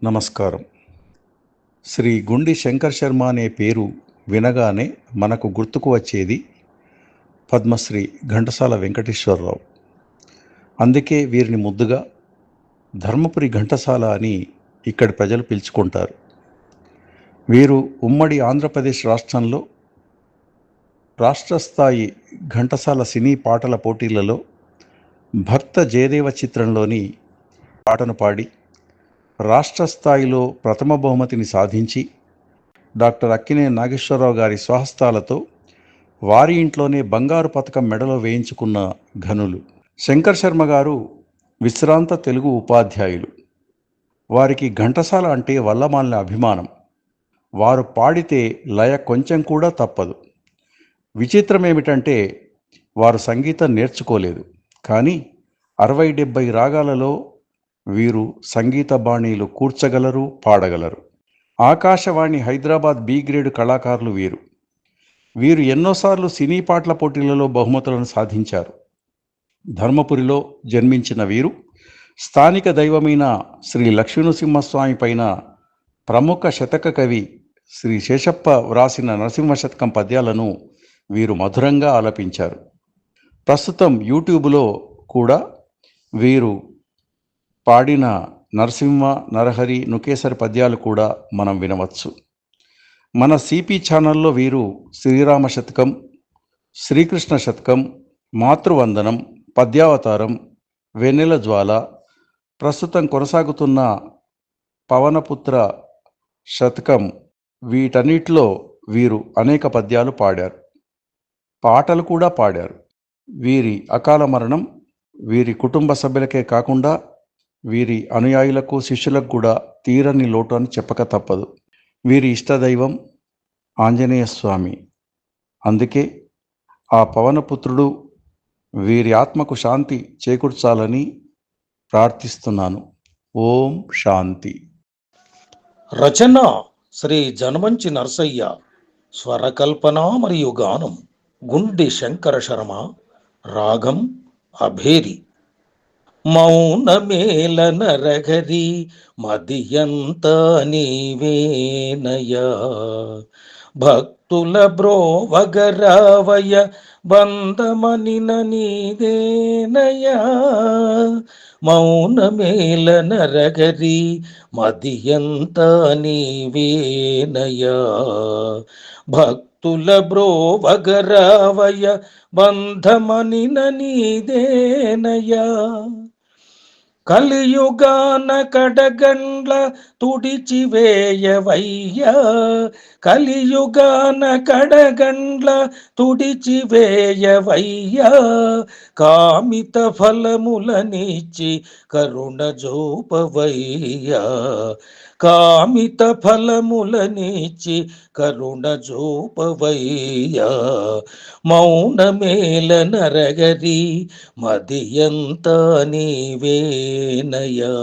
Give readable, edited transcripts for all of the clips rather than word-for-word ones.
నమస్కారం. శ్రీ గుండి శంకర్ శర్మ అనే పేరు వినగానే మనకు గుర్తుకు వచ్చేది పద్మశ్రీ ఘంటసాల వెంకటేశ్వరరావు. అందుకే వీరిని ముద్దుగా ధర్మపురి ఘంటసాల అని ఇక్కడి ప్రజలు పిలుచుకుంటారు. వీరు ఉమ్మడి ఆంధ్రప్రదేశ్ రాష్ట్రంలో రాష్ట్ర స్థాయి ఘంటసాల సినీ పాటల పోటీలలో భక్త జయదేవ చిత్రంలోని పాటను పాడి రాష్ట్ర స్థాయిలో ప్రథమ బహుమతిని సాధించి డాక్టర్ అక్కినేని నాగేశ్వరరావు గారి స్వహస్తాలతో వారి ఇంట్లోనే బంగారు పతకం మెడలో వేయించుకున్న ఘనులు. శంకర్ శర్మ గారు విశ్రాంత తెలుగు ఉపాధ్యాయులు. వారికి ఘంటసాల అంటే వల్లమాలిన అభిమానం. వారు పాడితే లయ కొంచెం కూడా తప్పదు. విచిత్రం ఏమిటంటే వారు సంగీతం నేర్చుకోలేదు, కానీ 60-70 రాగాలలో వీరు సంగీత బాణీలు కూర్చగలరు, పాడగలరు. ఆకాశవాణి హైదరాబాద్ బి గ్రేడ్ కళాకారులు వీరు ఎన్నోసార్లు సినీ పాటల పోటీలలో బహుమతులను సాధించారు. ధర్మపురిలో జన్మించిన వీరు స్థానిక దైవమైన శ్రీ లక్ష్మీనరసింహస్వామి పైన ప్రముఖ శతక కవి శ్రీ శేషప్ప వ్రాసిన నరసింహ శతకం పద్యాలను వీరు మధురంగా ఆలపించారు. ప్రస్తుతం యూట్యూబ్లో కూడా వీరు పాడిన నరసింహ, నరహరి, నుకేసరి పద్యాలు కూడా మనం వినవచ్చు. మన సిపి ఛానల్లో వీరు శ్రీరామ శతకం, శ్రీకృష్ణ శతకం, మాతృవందనం, పద్యావతారం, వెన్నెల జ్వాల, ప్రస్తుతం కొనసాగుతున్న పవనపుత్ర శతకం, వీటన్నిటిలో వీరు అనేక పద్యాలు పాడారు, పాటలు కూడా పాడారు. వీరి అకాల మరణం వీరి కుటుంబ సభ్యులకే కాకుండా వీరి అనుయాయులకు, శిష్యులకు కూడా తీరని లోటు అని చెప్పక తప్పదు. వీరి ఇష్టదైవం ఆంజనేయ స్వామి. అందుకే ఆ పవనపుత్రుడు వీరి ఆత్మకు శాంతి చేకూర్చాలని ప్రార్థిస్తున్నాను. ఓం శాంతి. రచన శ్రీ జనమంచి నరసయ్య. స్వరకల్పన మరియు గానం గుండి శంకర శర్మ. రాగం అభేరి. మౌనమేల నరగరి మదియంత నీవేనయా, భక్తుల బ్రోవగరావయ బంధమనిన నీదేనయా. మౌనమేల నరగరి మదియంత నీవేనయా, భక్తుల బ్రోవగరావయ బంధమనిన నీదేనయా. కలియుగాన కడగండ్ల తుడిచివేయవయ్యా, కలియుగాన కడగండ్ల తుడిచివేయవయ్యా. కామిత ఫలములనిచ్చి కరుణ జోపవయ్యా, కామిత ఫలములనిచ్చి కరుణ జోపవయ్యా. మౌనమేల నరగరి మదియంత నీవేనయా.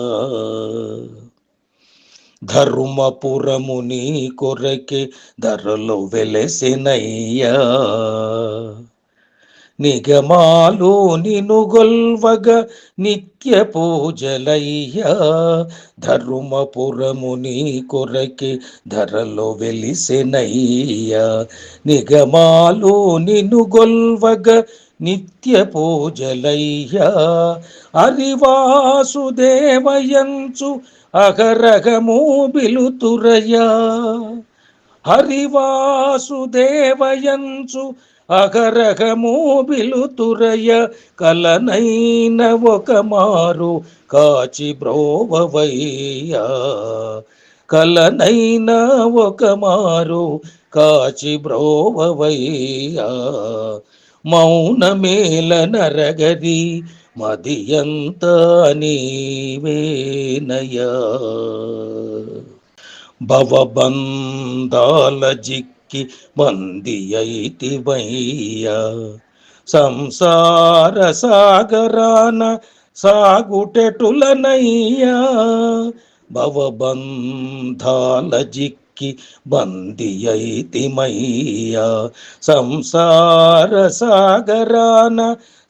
ధర్మపురము నీ కొరకే ధరలో వెలసెనయ్యా, నిగమాలు నిను గొల్వగ నిత్య పూజలయ్యా. ధర్మపురము నీ కొరకే ధరలో వెలిసెనయ్యా, నిగమాలు నిను గొల్వగ నిత్య పూజలయ్యా. హరివాసుదేవయంచు అగరగము బిలుతురయ్యా, హరివాసుదేవయంచు అగరగము బిలుతురయ్య. కలనైన ఒక మారు కాచి బ్రోవవయ్యా, కలనైన ఒక మారు కాచి బ్రోవవయ్యా. మౌనమేల నరగరి మదియంత నీవేనయా. భవబంధాల జిక్కి బంది అయితివయ్యా, సంసార సాగరాన సాగుటెటులనయ్యా. భవబంధాల జిక్కి జిక్కి బందియైతిమయ్యా సంసార సాగరాన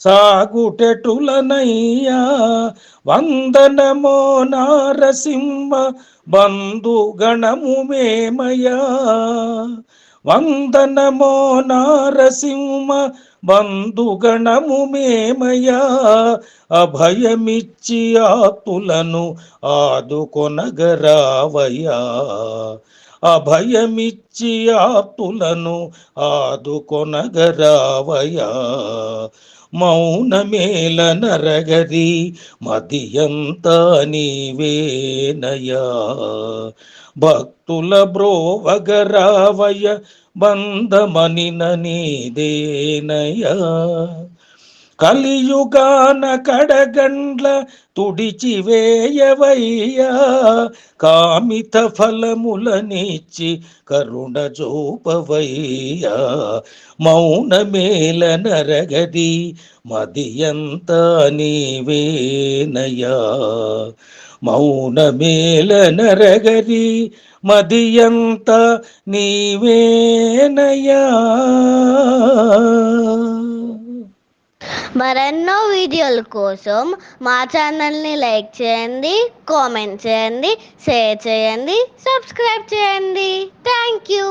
సాగుటెటులనయ్యా వందనమో నారసింహ బంధు గణము మేమయా వందనమో నారసింహ బంధుగణము మేమయా అభయమిచ్చి ఆపులను ఆదుకొనగరావయ్యా అభయమిచ్చి ఆపులను ఆదుకొనగరావయ్యా మౌనమేల నరగరి మదియంతా నీవేనయా భక్తుల బ్రోవగరావయ బంధమనిన నీదేనయా కలియుగాన కడగండ్ల తుడిచివేయవయ్యా కామిత ఫలములనిచ్చి కరుణ జోపవయ్యా మౌనమేల నరగది మదియంతా నీవేనయా మౌనమేల నరగరి మదియంత నీవేనయా. మరెన్నో వీడియోల కోసం మా ఛానల్ని లైక్ చేయండి, కామెంట్ చేయండి, షేర్ చేయండి, సబ్స్క్రైబ్ చేయండి. Thank you.